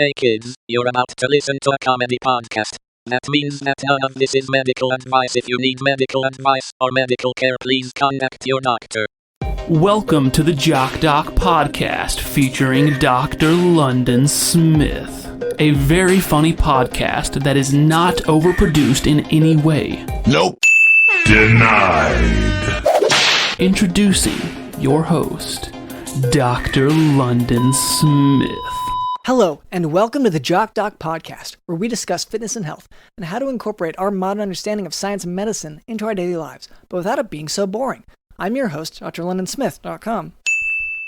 Hey kids, you're about to listen to a comedy podcast. That means that none of this is medical advice. If you need medical advice or medical care, please contact your doctor. Welcome to the Jock podcast featuring Dr. London Smith. A very funny podcast that is not overproduced in any way. Nope. Denied. Introducing your host, Dr. London Smith. Hello, and welcome to the Jock podcast, where we discuss fitness and health, and how to incorporate our modern understanding of science and medicine into our daily lives, but without it being so boring. I'm your host, drlondonsmith.com.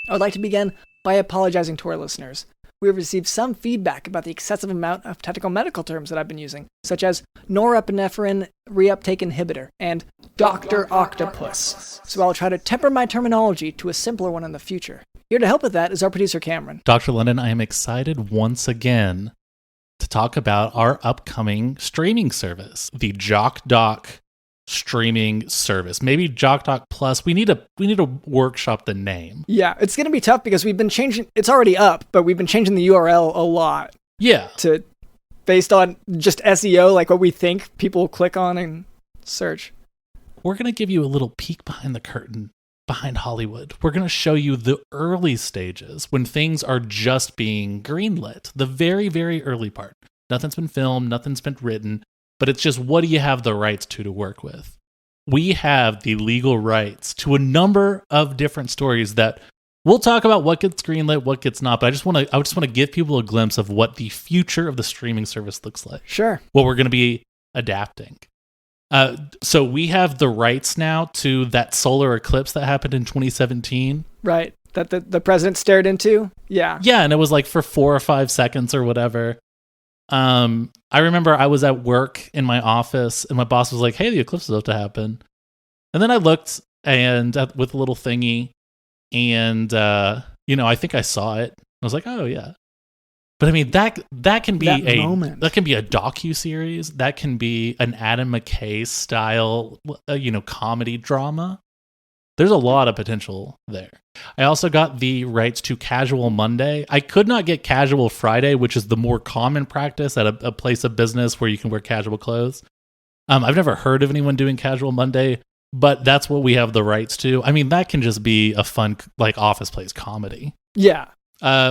I would like to begin by apologizing to our listeners. We have received some feedback about the excessive amount of technical medical terms that I've been using, such as norepinephrine reuptake inhibitor and Dr. Octopus. So I'll try to temper my terminology to a simpler one in the future. Here to help with that is our producer, Cameron. Dr. London, I am excited once again to talk about our upcoming streaming service, the Jock streaming service. Maybe Jock Plus. We need to workshop the name. Yeah, it's going to be tough because we've been changing. It's already up, but we've been changing the URL a lot. Yeah. Based on just SEO, like what we think people will click on and search. We're going to give you a little peek behind the curtain. Behind Hollywood. We're going to show you the early stages when things are just being greenlit. The very, very early part. Nothing's been filmed, nothing's been written, but it's just what do you have the rights to work with? We have the legal rights to a number of different stories that we'll talk about what gets greenlit, what gets not, but I just want to give people a glimpse of what the future of the streaming service looks like. Sure. What we're going to be adapting. So we have the rights now to that solar eclipse that happened in 2017. Right. That the president stared into. Yeah. Yeah. And it was like for 4 or 5 seconds or whatever. I remember I was at work in my office and my boss was like, hey, the eclipse is about to happen. And then I looked and with a little thingy and, I think I saw it. I was like, oh yeah. But I mean that can be that can be a docu-series, that can be an Adam McKay style comedy drama. There's a lot of potential there. I also got the rights to Casual Monday. I could not get Casual Friday, which is the more common practice at a place of business where you can wear casual clothes. I've never heard of anyone doing Casual Monday, but that's what we have the rights to. I mean, that can just be a fun like Office Place comedy. Yeah.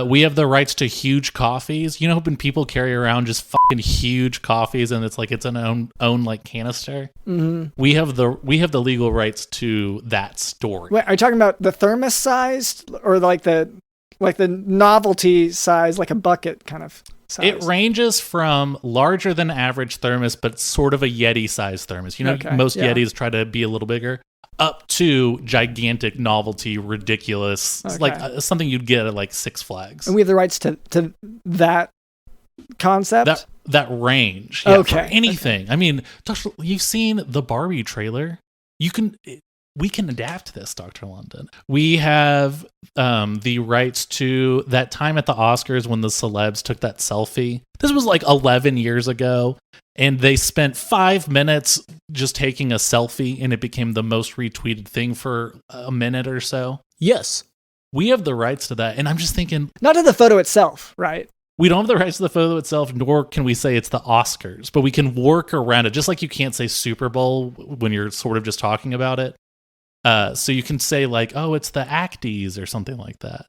We have the rights to huge coffees. You know when people carry around just fucking huge coffees and it's like it's an own like canister? Mm-hmm. We have the legal rights to that story. Wait, are you talking about the thermos sized or like the novelty size, like a bucket kind of size? It ranges from larger than average thermos, but sort of a Yeti size thermos. Most Yetis try to be a little bigger. Up to gigantic novelty, ridiculous, like something you'd get at like Six Flags. And we have the rights to that concept? That range. Yeah, for anything. Okay. I mean, Dr. You've seen the Barbie trailer. We can adapt this, Dr. London. We have the rights to that time at the Oscars when the celebs took that selfie. This was like 11 years ago. And they spent 5 minutes just taking a selfie, and it became the most retweeted thing for a minute or so. Yes, we have the rights to that. And I'm just thinking... Not to the photo itself, right? We don't have the rights to the photo itself, nor can we say it's the Oscars. But we can work around it, just like you can't say Super Bowl when you're sort of just talking about it. So you can say like, oh, it's the Acties or something like that.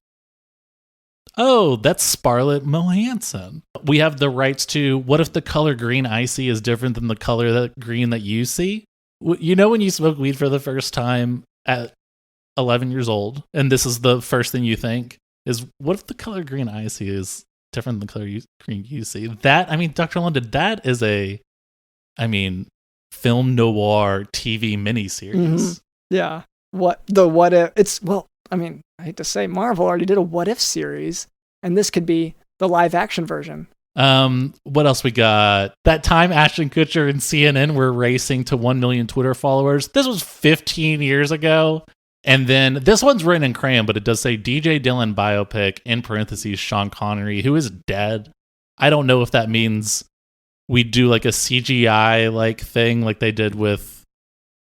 Oh, that's Scarlett Johansson. We have the rights to what if the color green I see is different than the color green that you see? You know when you smoke weed for the first time at 11 years old, and this is the first thing you think, is what if the color green I see is different than the color green you see? Dr. London, that is film noir TV miniseries. Mm-hmm. Yeah. What if? I hate to say, Marvel already did a What If series, and this could be the live action version. What else we got? That time Ashton Kutcher and CNN were racing to 1 million Twitter followers. This was 15 years ago. And then this one's written in crayon, but it does say DJ Dillon biopic, in parentheses, Sean Connery, who is dead. I don't know if that means we do like a CGI like thing like they did with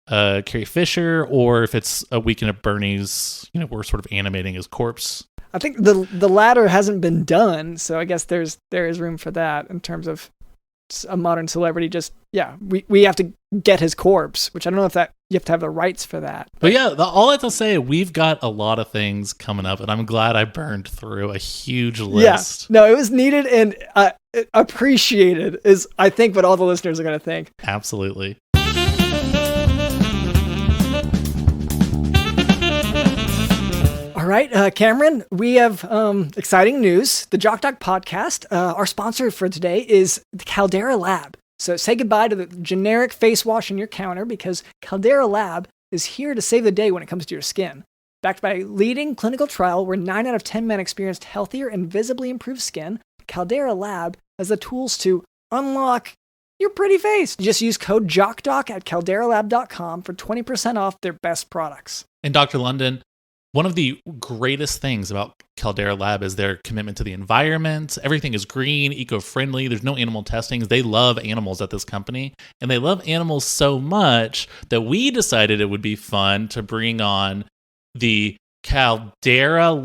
Carrie Fisher, or if it's a Weekend at Bernie's, we're sort of animating his corpse. I think the latter hasn't been done, so I guess there is room for that in terms of a modern celebrity. Just we have to get his corpse, which I don't know if that you have to have the rights for that. But yeah, all I have to say, we've got a lot of things coming up, and I'm glad I burned through a huge list. Yeah, no, it was needed and appreciated is I think what all the listeners are going to think. Absolutely. All right, Cameron, we have exciting news. The Jock Doc podcast, our sponsor for today is the Caldera Lab. So say goodbye to the generic face wash in your counter because Caldera Lab is here to save the day when it comes to your skin. Backed by a leading clinical trial where 9 out of 10 men experienced healthier and visibly improved skin, Caldera Lab has the tools to unlock your pretty face. Just use code JOCKDOC at calderalab.com for 20% off their best products. And Dr. London, one of the greatest things about Caldera Lab is their commitment to the environment. Everything is green, eco-friendly. There's no animal testings. They love animals at this company, and they love animals so much that we decided it would be fun to bring on the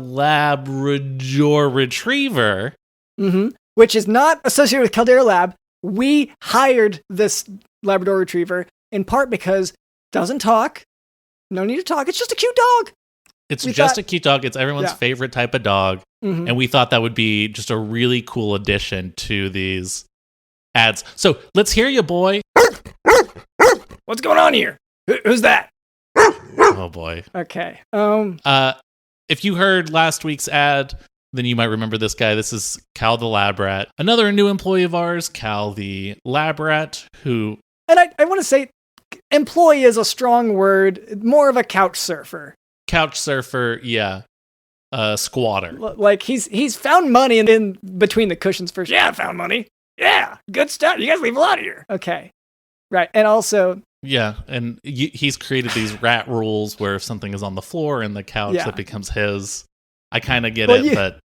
Labrador Retriever. Mm-hmm. Which is not associated with Caldera Lab. We hired this Labrador Retriever in part because it doesn't talk. No need to talk. It's just a cute dog. It's just a cute dog. It's everyone's favorite type of dog. Mm-hmm. And we thought that would be just a really cool addition to these ads. So let's hear you, boy. What's going on here? Who's that? Oh, boy. Okay. If you heard last week's ad, then you might remember this guy. This is Cal the Lab Rat. Another new employee of ours, Cal the Lab Rat, who... And I want to say employee is a strong word. More of a couch surfer. Couch surfer, yeah. Squatter. Like, he's found money in between the cushions first. Yeah, I found money. Yeah, good stuff. You guys leave a lot here. Okay. Right. And also... Yeah, and he's created these rat rules where if something is on the floor and the couch, that becomes his. I kind of get it, but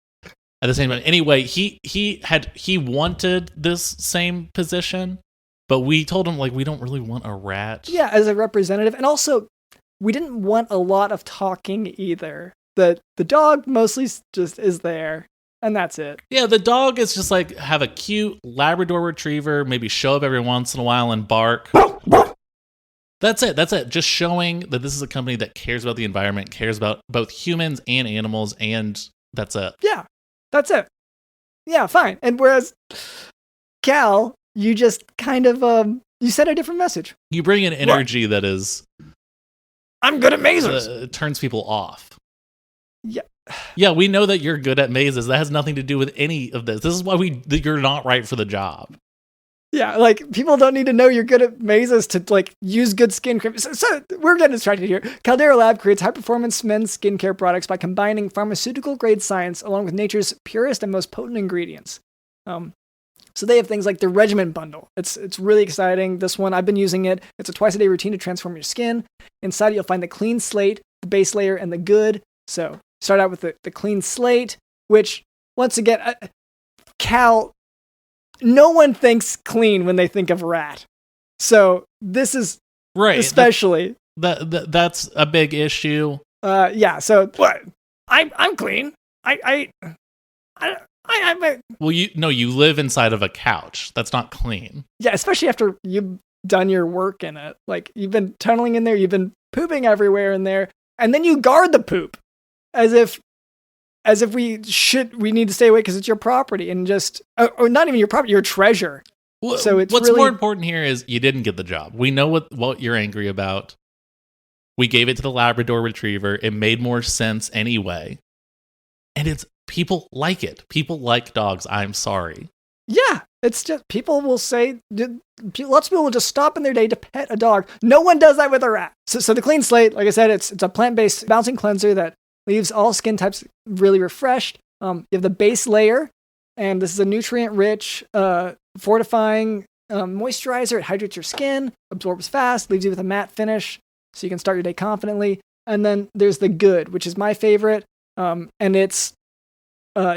at the same time, anyway, he wanted this same position, but we told him we don't really want a rat. Yeah, as a representative, and also we didn't want a lot of talking either. The dog mostly just is there. And that's it. Yeah, the dog is just have a cute Labrador Retriever, maybe show up every once in a while and bark. That's it. Just showing that this is a company that cares about the environment, cares about both humans and animals, and that's it. Yeah, that's it. Yeah, fine. And whereas Cal, you just kind of, you sent a different message. You bring an energy that is... I'm good at mazes. It turns people off. Yeah. Yeah, we know that you're good at mazes. That has nothing to do with any of this. This is why you're not right for the job. Yeah, people don't need to know you're good at mazes to, use good skin cream. So we're getting distracted here. Caldera Lab creates high-performance men's skincare products by combining pharmaceutical-grade science along with nature's purest and most potent ingredients. So they have things like the Regimen Bundle. It's really exciting. This one, I've been using it. It's a twice-a-day routine to transform your skin. Inside, you'll find the Clean Slate, the Base Layer, and the Good. So start out with the Clean Slate, which, once again, Cal... No one thinks clean when they think of rat. So this is right, especially that's a big issue. Yeah. So what? I'm clean. I'm well, you live inside of a couch. That's not clean. Yeah, especially after you've done your work in it. You've been tunneling in there. You've been pooping everywhere in there, and then you guard the poop as if we need to stay away because it's your property and just, or not even your property, your treasure. Well, so it's what's really more important here is you didn't get the job. We know what you're angry about. We gave it to the Labrador Retriever. It made more sense anyway. And people like it. People like dogs. I'm sorry. Yeah. It's just, people will say, lots of people will just stop in their day to pet a dog. No one does that with a rat. So the Clean Slate, like I said, it's a plant-based balancing cleanser that leaves all skin types really refreshed. You have the base layer, and this is a nutrient-rich, fortifying moisturizer. It hydrates your skin, absorbs fast, leaves you with a matte finish, so you can start your day confidently. And then there's the Good, which is my favorite, and it's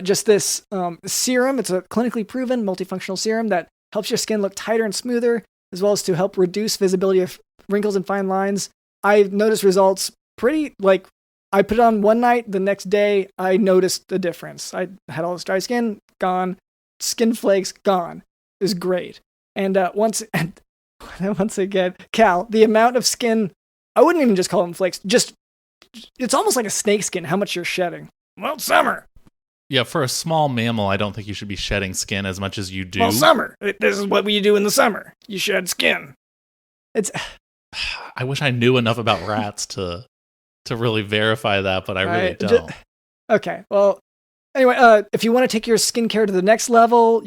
just this serum. It's a clinically proven multifunctional serum that helps your skin look tighter and smoother, as well as to help reduce visibility of wrinkles and fine lines. I've noticed results pretty, I put it on one night. The next day, I noticed the difference. I had all this dry skin, gone. Skin flakes, gone. It was great. And once again, Cal, the amount of skin, I wouldn't even just call them flakes. Just, it's almost like a snake skin, how much you're shedding. Well, it's summer. Yeah, for a small mammal, I don't think you should be shedding skin as much as you do. Well, summer. This is what we do in the summer. You shed skin. I wish I knew enough about rats to really verify that, but I really don't. Okay, well, anyway, if you want to take your skincare to the next level,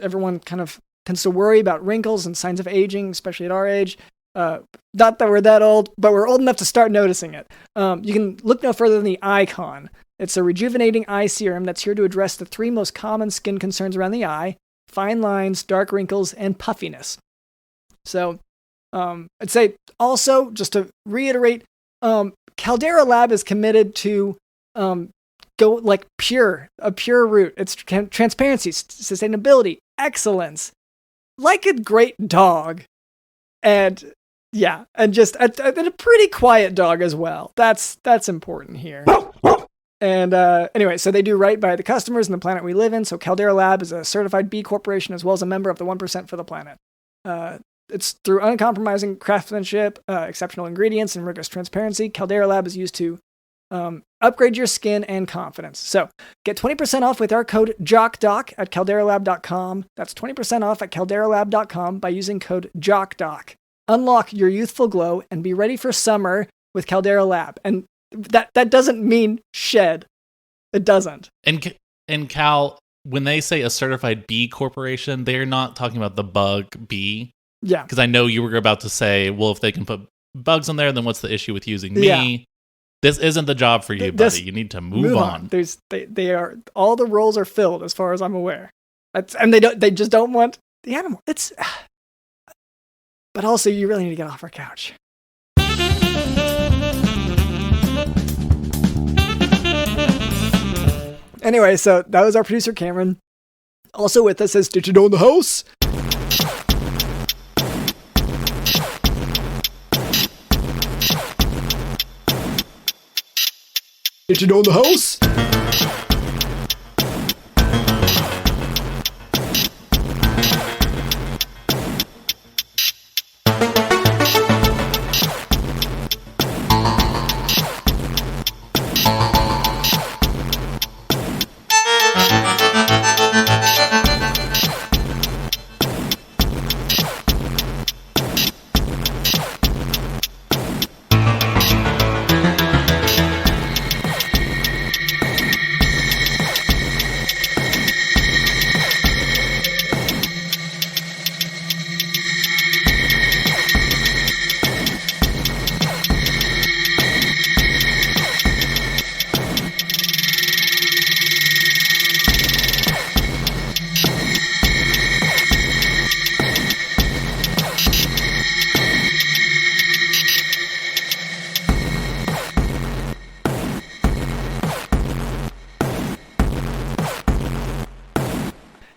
everyone kind of tends to worry about wrinkles and signs of aging, especially at our age. Not that we're that old, but we're old enough to start noticing it. You can look no further than the Icon. It's a rejuvenating eye serum that's here to address the 3 most common skin concerns around the eye: fine lines, dark wrinkles, and puffiness. So, I'd say also, just to reiterate, Caldera Lab is committed to go like a pure route. It's transparency, sustainability, excellence, like a great dog, and just a pretty quiet dog as well. That's important here. And anyway, so they do right by the customers and the planet we live in. So Caldera Lab is a certified B Corporation as well as a member of the 1% for the planet. It's through uncompromising craftsmanship, exceptional ingredients, and rigorous transparency. Caldera Lab is used to upgrade your skin and confidence. So get 20% off with our code JOCKDOC at calderalab.com. That's 20% off at calderalab.com by using code JOCKDOC. Unlock your youthful glow and be ready for summer with Caldera Lab. And that doesn't mean shed. It doesn't. And Cal, when they say a certified B Corporation, they're not talking about the bug B. Yeah. Because I know you were about to say, well, if they can put bugs on there, then what's the issue with using me? Yeah. This isn't the job for you, buddy. You need to move on. They are, all the roles are filled as far as I'm aware. And they just don't want the animal. But also you really need to get off our couch. Anyway, so that was our producer Cameron. Also with us is Did You Know in the House? Did you know in the house?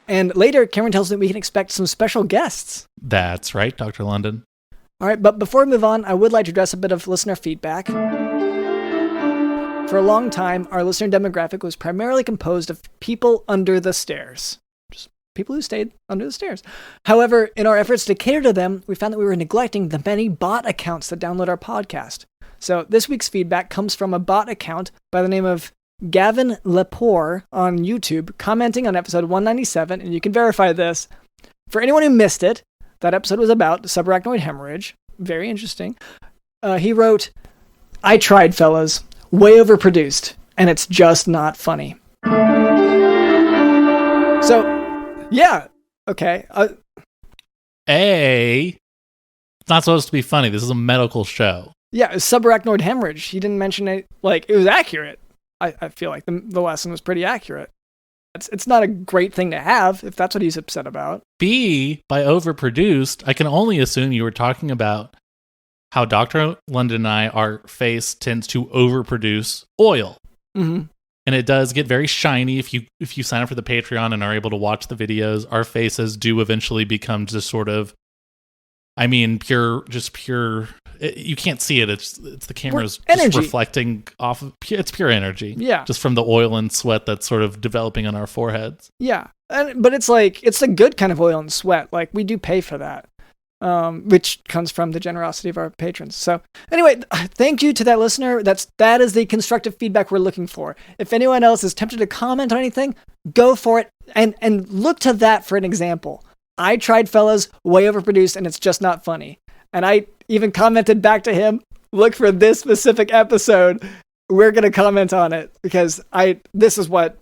And later, Cameron tells us that we can expect some special guests. That's right, Dr. London. All right, but before we move on, I would like to address a bit of listener feedback. For a long time, our listener demographic was primarily composed of people under the stairs. Just people who stayed under the stairs. However, in our efforts to cater to them, we found that we were neglecting the many bot accounts that download our podcast. So this week's feedback comes from a bot account by the name of Gavin Lepore on YouTube, commenting on episode 197, and you can verify this. For anyone who missed it, that episode was about subarachnoid hemorrhage. Very interesting. He wrote, "I tried, fellas. Way overproduced, and it's just not funny." So, yeah, okay. It's not supposed to be funny. This is a medical show. Yeah, it's subarachnoid hemorrhage. He didn't mention it. Like, it was accurate. I feel like the lesson was pretty accurate. It's not a great thing to have, if that's what he's upset about. B, by overproduced, I can only assume you were talking about how Dr. London and I, our face tends to overproduce oil. Mm-hmm. And it does get very shiny if you sign up for the Patreon and are able to watch the videos. Our faces do eventually become just sort of I mean, pure. You can't see it. It's the camera's energy. just reflecting off of. It's pure energy. Yeah. Just from the oil and sweat that's sort of developing on our foreheads. Yeah. But it's like, it's the good kind of oil and sweat. Like, we do pay for that, which comes from the generosity of our patrons. So anyway, thank you to that listener. That is the constructive feedback we're looking for. If anyone else is tempted to comment on anything, go for it and look to that for an example. I tried Fellas, way overproduced, and it's just not funny. And I even commented back to him, look for this specific episode. We're going to comment on it because this is what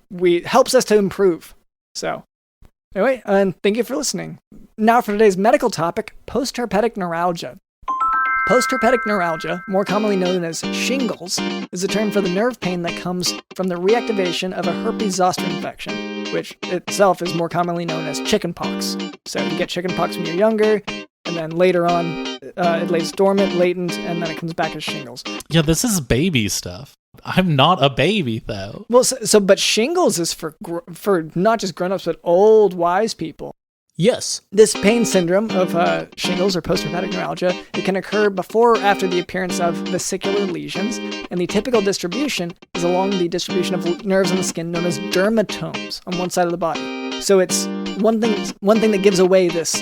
helps us to improve. So anyway, and thank you for listening. Now for today's medical topic, postherpetic neuralgia. Postherpetic neuralgia, more commonly known as shingles, is a term for the nerve pain that comes from the reactivation of a herpes zoster infection, which itself is more commonly known as chickenpox. So you get chickenpox when you're younger, and then later on, it lays dormant, latent, and then it comes back as shingles. Yeah, this is baby stuff. I'm not a baby, though. Well, but shingles is for not just grown-ups, but old, wise people. Yes. This pain syndrome of shingles or postherpetic neuralgia, it can occur before or after the appearance of vesicular lesions, and the typical distribution is along the distribution of nerves in the skin known as dermatomes on one side of the body. So it's one thing that gives away this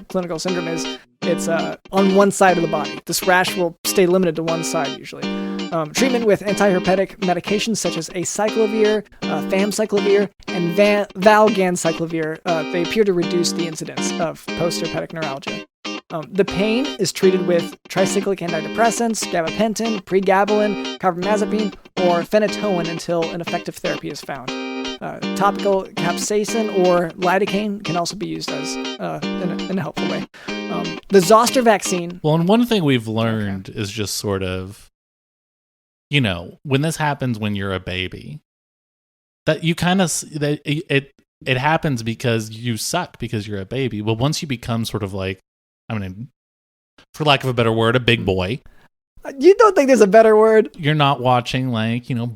clinical syndrome is it's on one side of the body. This rash will stay limited to one side usually. Treatment with antiherpetic medications such as acyclovir, famciclovir, and valganciclovir, they appear to reduce the incidence of postherpetic neuralgia. The pain is treated with tricyclic antidepressants, gabapentin, pregabalin, carbamazepine, or phenytoin until an effective therapy is found. Topical capsaicin or lidocaine can also be used as in a helpful way. The zoster vaccine. Well, and one thing we've learned is just sort of, when this happens when you're a baby, that you kind of it happens because you suck because you're a baby. Well, once you become sort of like, for lack of a better word, a big boy. You don't think there's a better word? You're not watching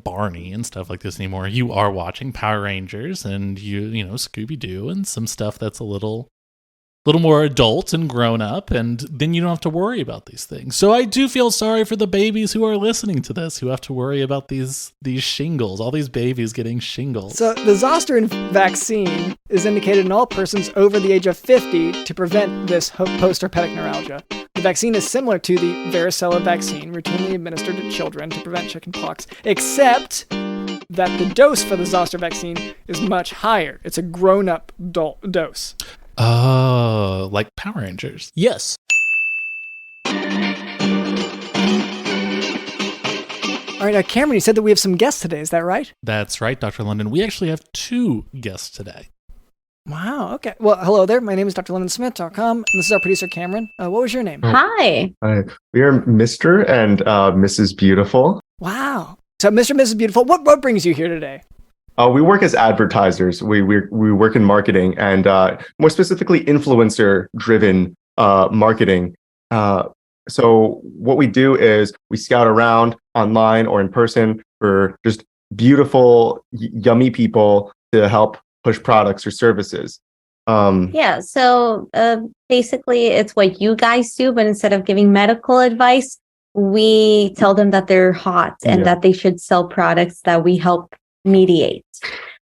Barney and stuff like this anymore. You are watching Power Rangers and Scooby-Doo and some stuff that's a little more adult and grown up, and then you don't have to worry about these things. So I do feel sorry for the babies who are listening to this, who have to worry about these shingles, all these babies getting shingles. So the zoster vaccine is indicated in all persons over the age of 50 to prevent this postherpetic neuralgia. The vaccine is similar to the varicella vaccine routinely administered to children to prevent chickenpox, except that the dose for the zoster vaccine is much higher. It's a grown-up dose. Oh, like Power Rangers. Yes. All right, Cameron, you said that we have some guests today. Is that right? That's right, Dr. London. We actually have 2 guests today. Wow, okay. Well, hello there. My name is drlondonsmith.com, and this is our producer, Cameron. What was your name? Hi. We are Mr. and Mrs. Beautiful. Wow. So, Mr. and Mrs. Beautiful, what brings you here today? We work as advertisers. We work in marketing and more specifically influencer-driven marketing. So what we do is we scout around online or in person for just beautiful, yummy people to help push products or services. So basically it's what you guys do, but instead of giving medical advice, we tell them that they're hot and that they should sell products that we help mediate.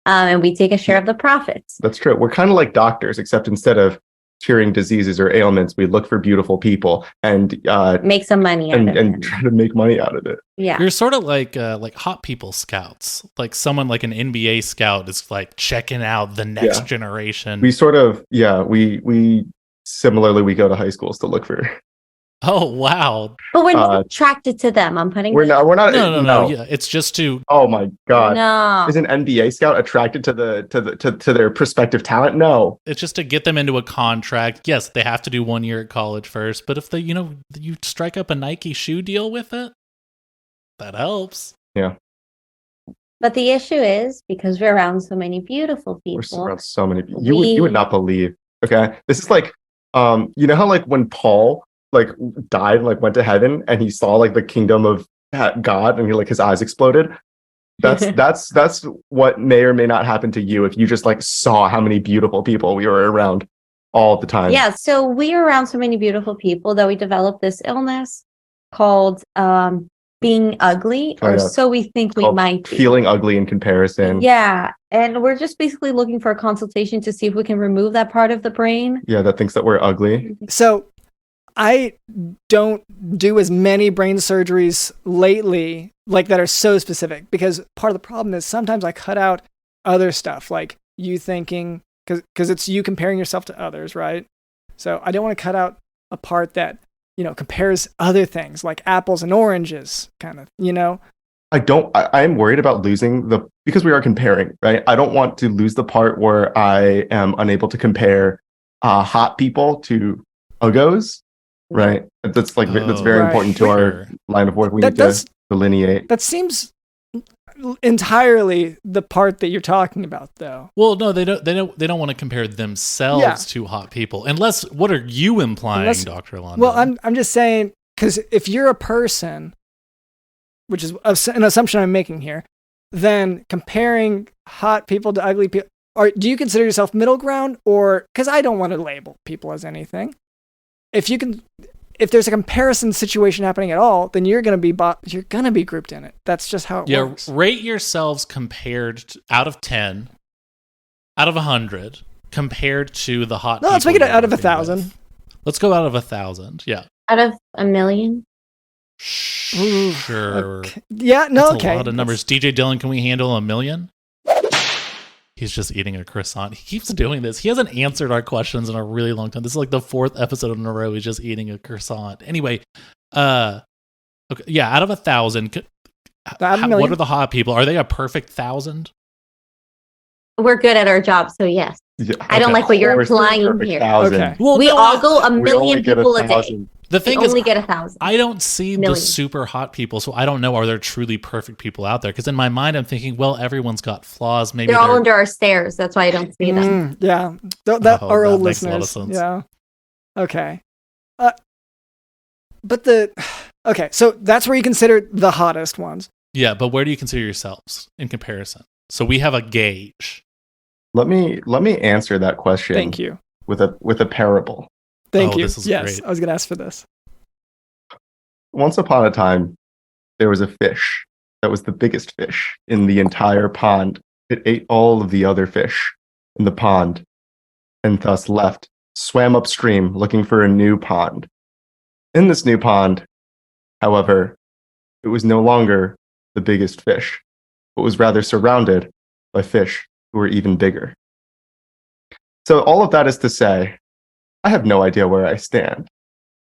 And we take a share of the profits. That's true. We're kind of like doctors, except instead of curing diseases or ailments, we look for beautiful people and make some money out of it. And try to make money out of it. Yeah. You're sort of like hot people scouts. Like someone like an NBA scout is like checking out the next generation. We sort of, we similarly, we go to high schools to look for. Oh, wow. But we're not attracted to them. I'm putting we're not no. Yeah, it's just to oh my god. No. Is an NBA scout attracted to their prospective talent? No. It's just to get them into a contract. Yes, they have to do 1 year at college first, but if they, you strike up a Nike shoe deal with it, that helps. Yeah. But the issue is because we're around so many beautiful people. We're around so many people. You would not believe. Okay. This is like you know how like when Paul died, went to heaven, and he saw the kingdom of God, and his eyes exploded. That's what may or may not happen to you if you just saw how many beautiful people we were around all the time. Yeah, so we are around so many beautiful people that we developed this illness called being ugly, or so we think we might be. Feeling ugly in comparison. Yeah, and we're just basically looking for a consultation to see if we can remove that part of the brain. Yeah, that thinks that we're ugly. So I don't do as many brain surgeries lately, like that are so specific, because part of the problem is sometimes I cut out other stuff, like you thinking, because it's you comparing yourself to others, right? So I don't want to cut out a part that, compares other things like apples and oranges, kind of, I'm worried about losing because we are comparing, right? I don't want to lose the part where I am unable to compare hot people to uggos, right? That's very important to our line of work. We need to delineate. That seems entirely the part that you're talking about, though. Well, no, they don't want to compare themselves to hot people. Unless, what are you implying, Dr. London? Well, I'm just saying, because if you're a person, which is an assumption I'm making here, then comparing hot people to ugly people, do you consider yourself middle ground? Or, because I don't want to label people as anything. If there's a comparison situation happening at all, then you're gonna be grouped in it. That's just how it works. Rate yourselves compared out of 10, out of 100, compared to the hot. No, let's make it out of 1,000. Let's go out of 1,000. Yeah. Out of 1,000,000. Sure. Okay. Yeah. No. That's a lot of numbers. DJ Dylan, can we handle 1,000,000? He's just eating a croissant. He keeps doing this. He hasn't answered our questions in a really long time. This is like the 4th episode in a row. He's just eating a croissant. Anyway, okay, yeah, out of 1,000, what are the hot people? Are they a perfect 1,000? We're good at our job, so yes. Yeah, okay. I don't like what you're implying here. Okay. Well, we all go 1,000,000 people a day. The thing is, only get 1,000. I don't see the super hot people, so I don't know, are there truly perfect people out there? Because in my mind, I'm thinking, well, everyone's got flaws. Maybe they're all under our stairs. That's why I don't see them. Yeah, our old listeners. Yeah. Okay. Okay, so that's where you consider the hottest ones. Yeah, but where do you consider yourselves in comparison? So we have a gauge. Let me answer that question. Thank you. With a parable. Thank you. This is yes, great. I was going to ask for this. Once upon a time, there was a fish that was the biggest fish in the entire pond. It ate all of the other fish in the pond and thus swam upstream looking for a new pond. In this new pond, however, it was no longer the biggest fish, but was rather surrounded by fish who were even bigger. So all of that is to say, I have no idea where I stand.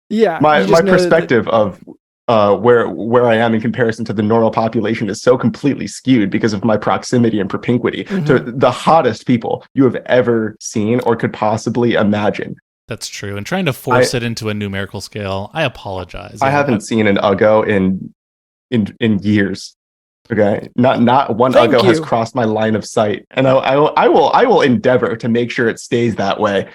Yeah, my perspective of where I am in comparison to the normal population is so completely skewed because of my proximity and propinquity to the hottest people you have ever seen or could possibly imagine. That's true. And trying to force it into a numerical scale, I apologize. I haven't seen an Uggo in years. Okay, not one Uggo has crossed my line of sight, and I will endeavor to make sure it stays that way.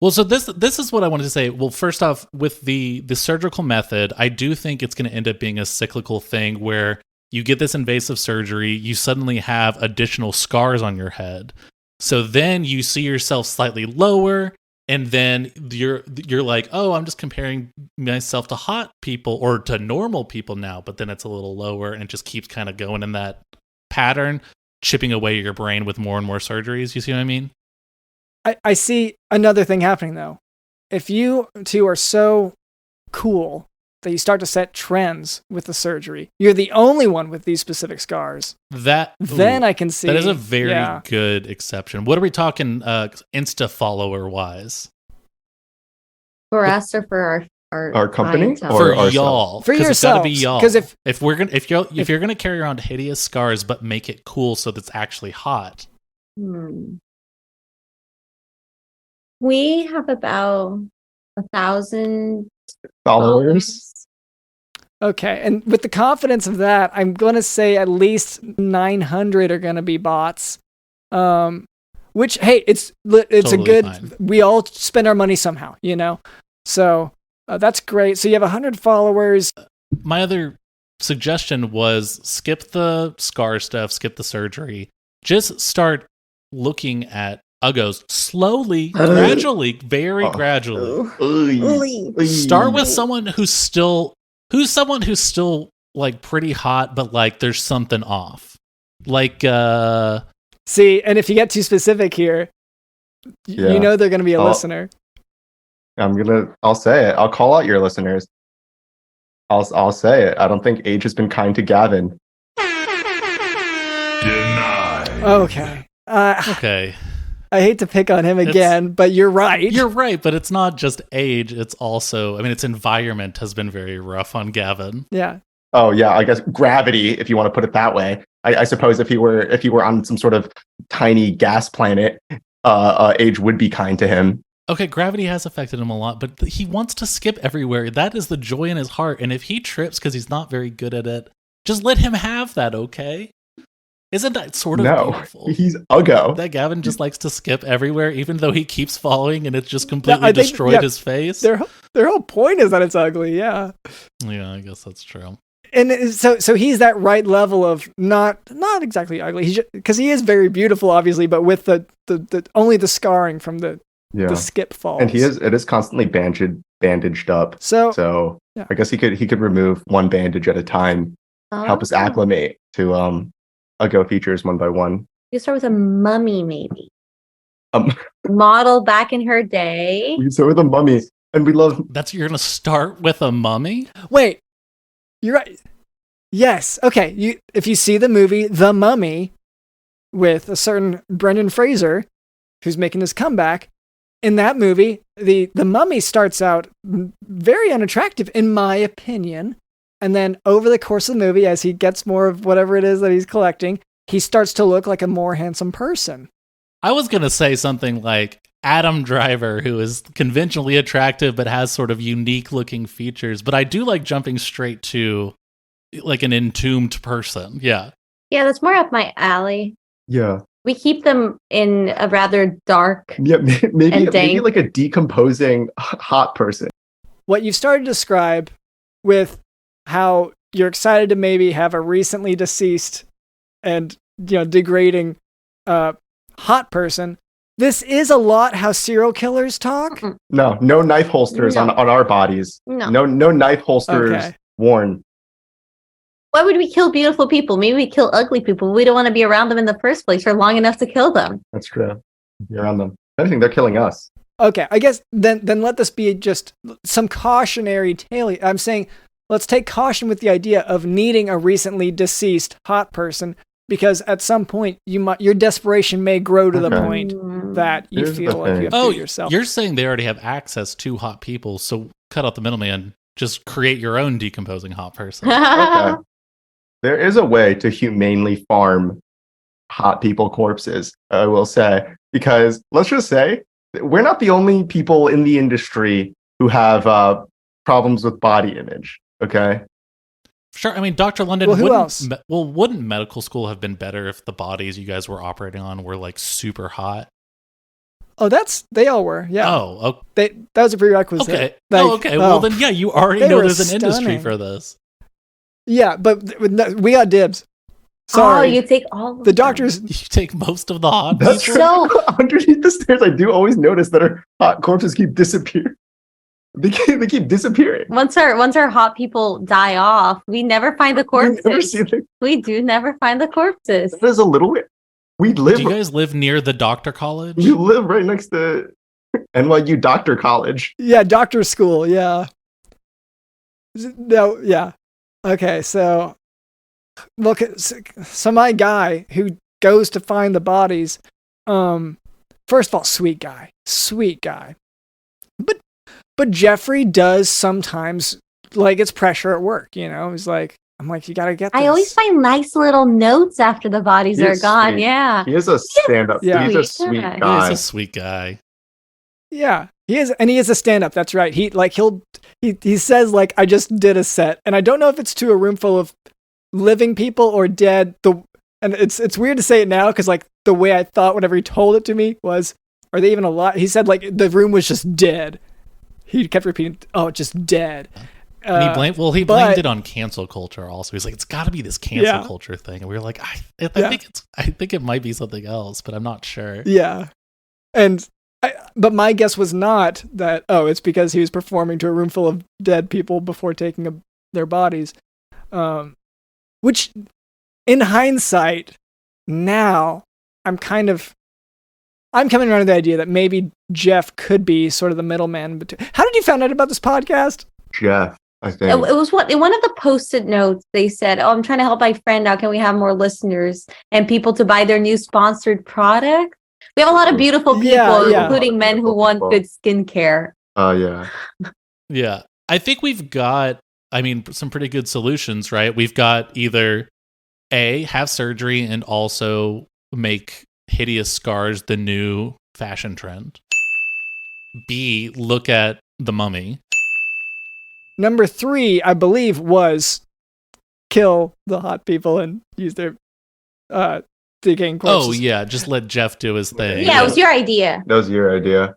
Well, so this is what I wanted to say. Well, first off, with the surgical method, I do think it's going to end up being a cyclical thing where you get this invasive surgery, you suddenly have additional scars on your head. So then you see yourself slightly lower, and then you're like, oh, I'm just comparing myself to hot people or to normal people now, but then it's a little lower, and it just keeps kind of going in that pattern, chipping away your brain with more and more surgeries. You see what I mean? I see another thing happening, though. If you two are so cool that you start to set trends with the surgery, you're the only one with these specific scars. Then I can see. That is a very good exception. What are we talking Insta follower wise? For us or for our company? For y'all. For yourself. It's gotta be y'all. Because if you're gonna carry around hideous scars but make it cool so that's actually hot. We have about 1,000 followers. Okay, and with the confidence of that, I'm going to say at least 900 are going to be bots. Which, hey, it's totally a good. Fine. We all spend our money somehow, So that's great. So you have 100 followers. My other suggestion was skip the scar stuff, skip the surgery. Just start looking at Uggos slowly, gradually, very gradually. Start with someone who's still like pretty hot, but like there's something off. Like See, and if you get too specific here, you know they're going to be a listener. I'll say it. I'll call out your listeners. I'll say it. I don't think age has been kind to Gavin. Denied. Okay. okay. I hate to pick on him again, but you're right. You're right, but it's not just age. It's also, I mean, its environment has been very rough on Gavin. Yeah. Oh yeah, I guess gravity, if you want to put it that way. I suppose if he were on some sort of tiny gas planet, age would be kind to him. Okay, gravity has affected him a lot, but he wants to skip everywhere. That is the joy in his heart. And if he trips because he's not very good at it, just let him have that, okay? Isn't that sort of beautiful? He's Uggo. That Gavin just likes to skip everywhere, even though he keeps falling and it's just completely destroyed his face. Their whole point is that it's ugly, yeah. Yeah, I guess that's true. And so he's that right level of not exactly ugly, because he is very beautiful, obviously, but with the only the scarring from the skip falls. And it is constantly bandaged up. So yeah. I guess he could remove one bandage at a time, help us acclimate to Uggo features one by one. You start with a mummy, maybe. Model back in her day. We start with a mummy, and we love. You're gonna start with a mummy? Wait, you're right. Yes. Okay. If you see the movie The Mummy with a certain Brendan Fraser, who's making his comeback, in that movie, the mummy starts out very unattractive, in my opinion. And then over the course of the movie, as he gets more of whatever it is that he's collecting, he starts to look like a more handsome person. I was going to say something like Adam Driver, who is conventionally attractive but has sort of unique looking features. But I do like jumping straight to like an entombed person. Yeah. Yeah, that's more up my alley. Yeah. We keep them in a rather dark maybe like a decomposing hot person. What you've started to describe with how you're excited to maybe have a recently deceased and degrading hot person. This is a lot how serial killers talk. No knife holsters on our bodies. No knife holsters worn. Why would we kill beautiful people? Maybe we kill ugly people. We don't want to be around them in the first place for long enough to kill them. That's true. Be around them. If anything, they're killing us. Okay, I guess then let this be just some cautionary tale. I'm saying let's take caution with the idea of needing a recently deceased hot person, because at some point your desperation may grow to the point that you feel like you have to do it yourself. You're saying they already have access to hot people, so cut out the middleman. Just create your own decomposing hot person. Okay. There is a way to humanely farm hot people corpses, I will say, because let's just say we're not the only people in the industry who have problems with body image. Okay. Sure. I mean, Dr. London, who else? Wouldn't medical school have been better if the bodies you guys were operating on were like super hot? Oh, they all were. Yeah. Oh, okay. That was a prerequisite. Okay. Well, then, yeah, you already know there's an industry for this. Yeah, but we got dibs. Sorry. Oh, you take all of the doctors. You take most of the hot That's people. true. Underneath the stairs, I do always notice that our hot corpses keep disappearing. They keep disappearing. Once our hot people die off, we never find the corpses. We do never find the corpses. That is a little weird. Do you guys live near the doctor college? You live right next to NYU Doctor College. Yeah, doctor school. Yeah. No. Yeah. Okay. So, look. So my guy who goes to find the bodies. First of all, sweet guy. But Jeffrey does sometimes it's pressure at work. He's like, I'm like, you gotta get this. I always find nice little notes after the bodies are gone. Sweet. Yeah. He is a stand-up. Yeah. He's a sweet guy. He is a sweet guy. Yeah, he is, and he is a stand-up. That's right. He says I just did a set, and I don't know if it's to a room full of living people or dead. And it's weird to say it now because the way I thought whenever he told it to me was, are they even alive? He said the room was just dead. He kept repeating, "Oh, just dead." And he blamed it on cancel culture. Also, he's like, "It's got to be this cancel culture thing." And we were like, "I think it might be something else, but I'm not sure." Yeah, But my guess was not that, it's because he was performing to a room full of dead people before taking their bodies. Which, in hindsight, now I'm coming around to the idea that maybe Jeff could be sort of the middleman. How did you find out about this podcast? Jeff, I think. It was in one of the post-it notes. They said, I'm trying to help my friend out. Can we have more listeners and people to buy their new sponsored product? We have a lot of beautiful people, including men who want good skincare. Oh, yeah. Yeah. I think we've got, some pretty good solutions, right? We've got either A, have surgery and also make hideous scars the new fashion trend. B, look at The Mummy. Number 3, I believe, was kill the hot people and use their decaying corpses. Oh, yeah. Just let Jeff do his thing. Yeah, it was your idea. That was your idea.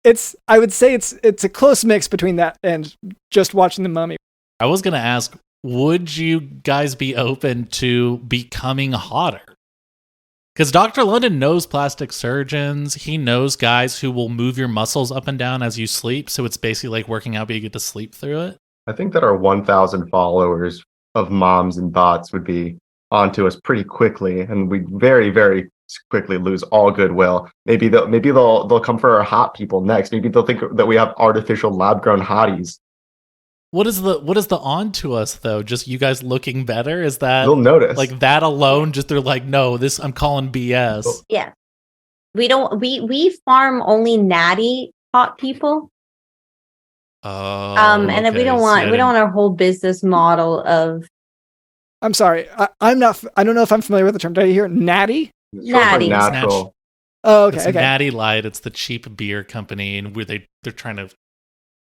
It's I would say it's a close mix between that and just watching The Mummy. I was going to ask, would you guys be open to becoming hotter? Because Dr. London knows plastic surgeons. He knows guys who will move your muscles up and down as you sleep. So it's basically like working out, but you get to sleep through it. I think that our 1,000 followers of moms and bots would be onto us pretty quickly, and we'd very, very quickly lose all goodwill. Maybe they'll come for our hot people next. Maybe they'll think that we have artificial lab-grown hotties. What is the on to us though? Just you guys looking better? Is that they'll notice? Like that alone? Just they're like, no, this I'm calling BS. Yeah, we don't. We farm only natty hot people. Oh, and then we don't want our whole business model of. I'm sorry, I'm not. I don't know if I'm familiar with the term. Did you hear natty? Natty. Natural. Oh, okay. It's okay. Natty Light. It's the cheap beer company, and where they're trying to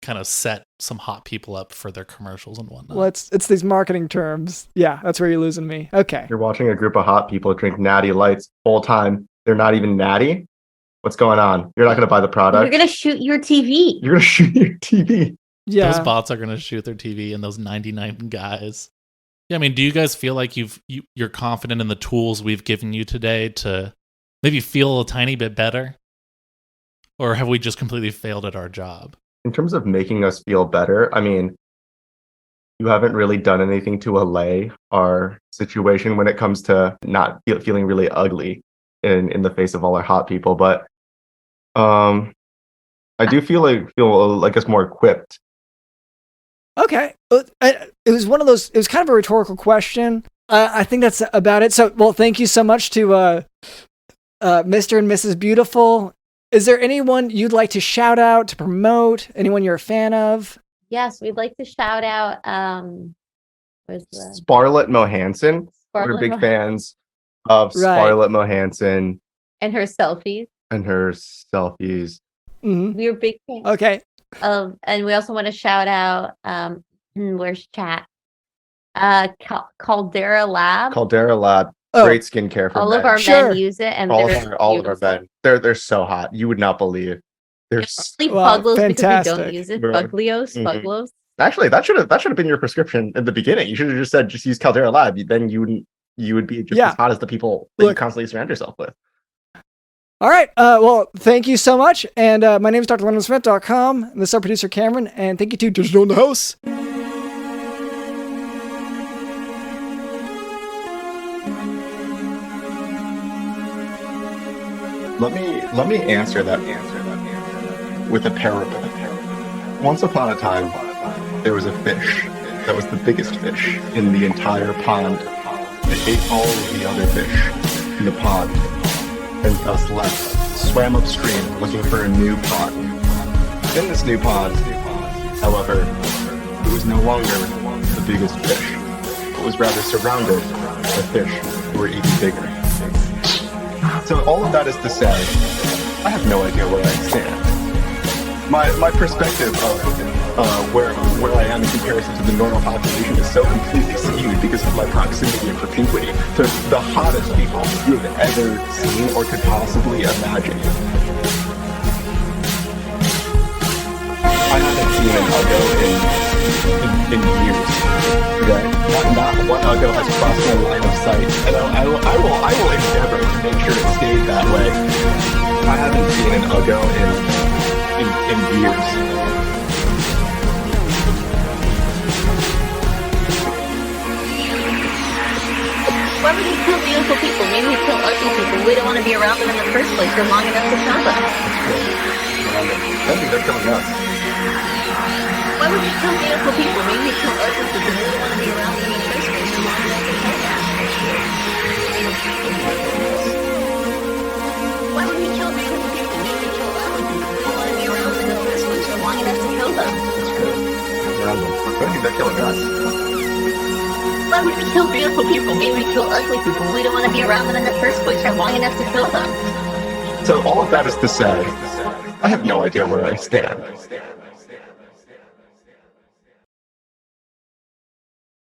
kind of set some hot people up for their commercials and whatnot. Well, it's these marketing terms. Yeah, that's where you're losing me. Okay. You're watching a group of hot people drink Natty Lights full time. They're not even natty. What's going on? You're not going to buy the product. You're going to shoot your TV. You're going to shoot your TV. Yeah. Those bots are going to shoot their TV, and those 99 guys. Yeah, do you guys feel like you're confident in the tools we've given you today to maybe feel a tiny bit better? Or have we just completely failed at our job? In terms of making us feel better, you haven't really done anything to allay our situation when it comes to not feeling really ugly in the face of all our hot people. But I do feel like us more equipped. Okay. It was one of those, it was kind of a rhetorical question. I think that's about it. So, well, thank you so much to Mr. and Mrs. Beautiful. Is there anyone you'd like to shout out, to promote? Anyone you're a fan of? Yes, we'd like to shout out Scarlett Mohanson. We're big fans of Scarlett Mohanson. And her selfies. Mm-hmm. We're big fans. Okay. And we also want to shout out, where's chat? Caldera Lab. Great skincare for all men. of our men use it, and all of our men. They're so hot. You would not believe. They're Puglos because we don't use it. Puglos. Actually, that should have been your prescription in the beginning. You should have just said just use Caldera Lab. Then you would be just as hot as the people that you constantly surround yourself with. All right. Well, thank you so much. And my name is drlondonsmith.com. And this is our producer, Cameron. And thank you to Digital in the House. Let me answer that with a parable. Once upon a time, there was a fish that was the biggest fish in the entire pond. It ate all of the other fish in the pond, and thus left, swam upstream looking for a new pond. In this new pond, however, it was no longer the biggest fish, but was rather surrounded by fish who were even bigger. So all of that is to say, I have no idea where I stand. My perspective of where I am in comparison to the normal population is so completely skewed because of my proximity and propinquity to the hottest people you have ever seen or could possibly imagine. I haven't seen an Uggo in in years. Okay. Not one Uggo has crossed my line of sight, and I will endeavor to make sure it stays that way. I haven't seen an Uggo in years. Why would you kill beautiful people? Maybe you kill ugly people. We don't want to be around them in the first place for long enough to kill them. I think they're killing us. Why would you kill beautiful people? Maybe you kill ugly people. We don't want to be around them in the first place for long enough to kill them. Why would you kill beautiful people? Maybe you kill ugly people. We don't want to be around them in the first place for long enough to kill them. I think they're killing us. Why would we kill beautiful people? Maybe we kill ugly people. We don't want to be around them in the first place for long enough to kill them. So all of that is to say, I have no idea where I stand.